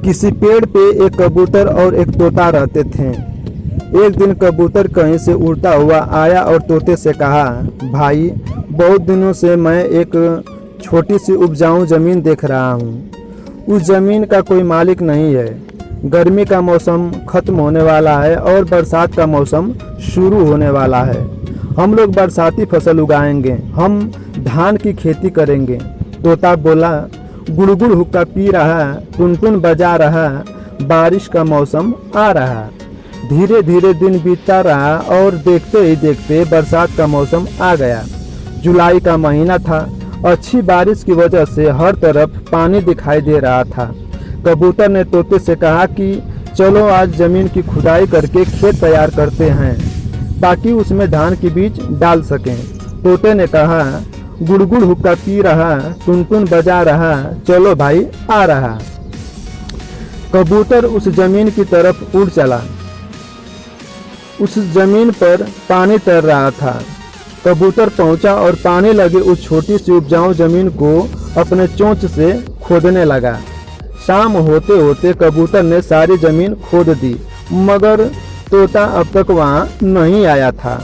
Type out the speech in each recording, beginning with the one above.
किसी पेड़ पे एक कबूतर और एक तोता रहते थे। एक दिन कबूतर कहीं से उड़ता हुआ आया और तोते से कहा, भाई बहुत दिनों से मैं एक छोटी सी उपजाऊ ज़मीन देख रहा हूँ। उस ज़मीन का कोई मालिक नहीं है। गर्मी का मौसम ख़त्म होने वाला है और बरसात का मौसम शुरू होने वाला है। हम लोग बरसाती फसल उगाएंगे, हम धान की खेती करेंगे। तोता बोला, गुड़गुड़ हुक्का पी रहा, टुनटुन बजा रहा, बारिश का मौसम आ रहा। धीरे धीरे दिन बीतता रहा और देखते ही देखते बरसात का मौसम आ गया। जुलाई का महीना था। अच्छी बारिश की वजह से हर तरफ पानी दिखाई दे रहा था। कबूतर ने तोते से कहा कि चलो आज ज़मीन की खुदाई करके खेत तैयार करते हैं ताकि उसमें धान की बीज डाल सकें। तोते ने कहा, गुड़गुड़ हुक्का पी रहा, टुनटुन बजा रहा, चलो भाई आ रहा। कबूतर उस जमीन की तरफ उड़ चला। उस जमीन पर पानी तैर रहा था। कबूतर पहुंचा और पानी लगे उस छोटी सी उपजाऊ जमीन को अपने चोंच से खोदने लगा। शाम होते होते कबूतर ने सारी जमीन खोद दी, मगर तोता अब तक वहां नहीं आया था।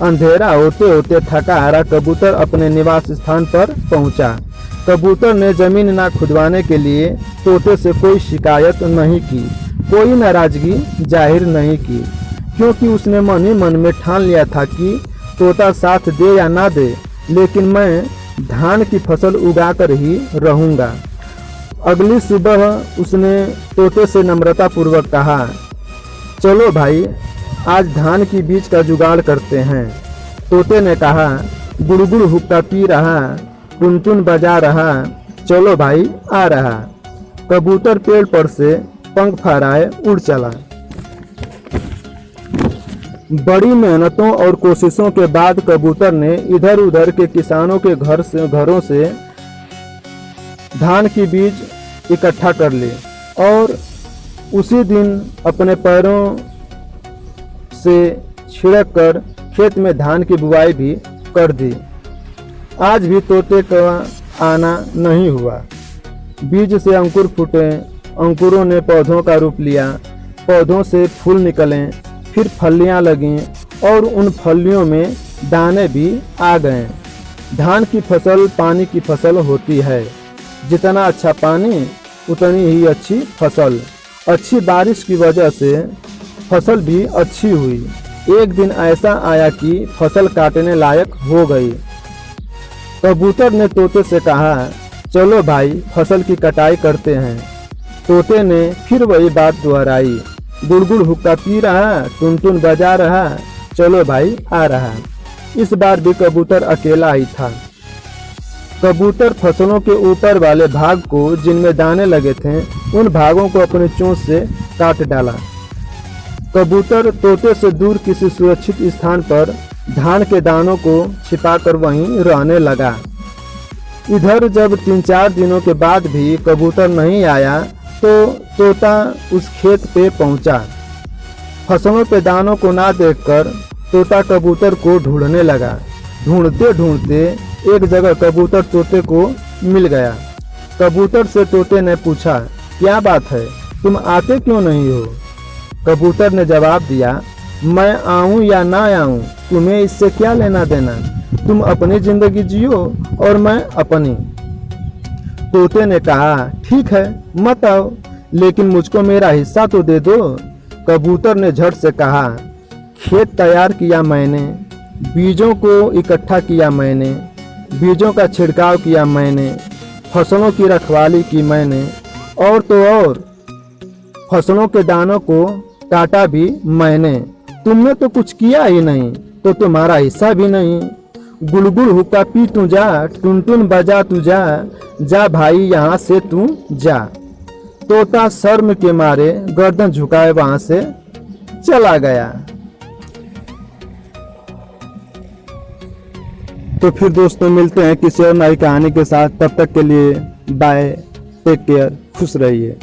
अंधेरा होते होते थका हारा कबूतर अपने निवास स्थान पर पहुंचा। कबूतर ने जमीन ना खुदवाने के लिए तोते से कोई शिकायत नहीं की, कोई नाराजगी जाहिर नहीं की, क्योंकि उसने मन ही मन में ठान लिया था कि तोता साथ दे या ना दे, लेकिन मैं धान की फसल उगाकर ही रहूँगा। अगली सुबह उसने तोते से नम्रतापूर्वक कहा, चलो भाई आज धान की बीज का जुगाड़ करते हैं। तोते ने कहा, गुड़गुड़ हुक्का पी रहा, टुनटुन बजा रहा, चलो भाई आ रहा। कबूतर पेड़ पर से पंख फहराए उड़ चला। बड़ी मेहनतों और कोशिशों के बाद कबूतर ने इधर उधर के किसानों के घरों से धान की बीज इकट्ठा कर ली और उसी दिन अपने पैरों से छिड़क कर खेत में धान की बुआई भी कर दी। आज भी तोते का आना नहीं हुआ। बीज से अंकुर फूटे, अंकुरों ने पौधों का रूप लिया, पौधों से फूल निकले, फिर फलियां लगीं और उन फलियों में दाने भी आ गए। धान की फसल पानी की फसल होती है। जितना अच्छा पानी उतनी ही अच्छी फसल। अच्छी बारिश की वजह से फसल भी अच्छी हुई। एक दिन ऐसा आया कि फसल काटने लायक हो गई। कबूतर ने तोते से कहा, चलो भाई फसल की कटाई करते हैं। तोते ने फिर वही बात दोहराई, गुड़गुड़ हुक्का पी रहा, टुनटुन बजा रहा, चलो भाई आ रहा। इस बार भी कबूतर अकेला ही था। कबूतर फसलों के ऊपर वाले भाग को जिनमें दाने लगे थे उन भागों को अपने चोंच से काट डाला। कबूतर तोते से दूर किसी सुरक्षित स्थान पर धान के दानों को छिपाकर वहीं रहने लगा। इधर जब 3-4 दिनों के बाद भी कबूतर नहीं आया तो तोता उस खेत पे पहुंचा। फसलों पे दानों को ना देखकर तोता कबूतर को ढूंढने लगा। ढूंढते ढूंढते एक जगह कबूतर तोते को मिल गया। कबूतर से तोते ने पूछा, क्या बात है, तुम आते क्यों नहीं हो? कबूतर ने जवाब दिया, मैं आऊं या ना आऊं तुम्हें इससे क्या लेना देना, तुम अपनी जिंदगी जियो और मैं अपनी। तोते ने कहा, ठीक है मत आओ, लेकिन मुझको मेरा हिस्सा तो दे दो। कबूतर ने झट से कहा, खेत तैयार किया मैंने, बीजों को इकट्ठा किया मैंने, बीजों का छिड़काव किया मैंने, फसलों की रखवाली की मैंने, और तो और फसलों के दानों को काटा भी मैंने। तुमने तो कुछ किया ही नहीं, तो तुम्हारा हिस्सा भी नहीं। गुड़गुड़ हुक्का पी तू जा, टुनटुन बजा तू जा, जा भाई यहाँ से तू जा। तोता शर्म के मारे गर्दन झुकाए वहां से चला गया। तो फिर दोस्तों मिलते हैं किसी और नई कहानी के साथ। तब तक के लिए बाय, टेक केयर, खुश रहिए।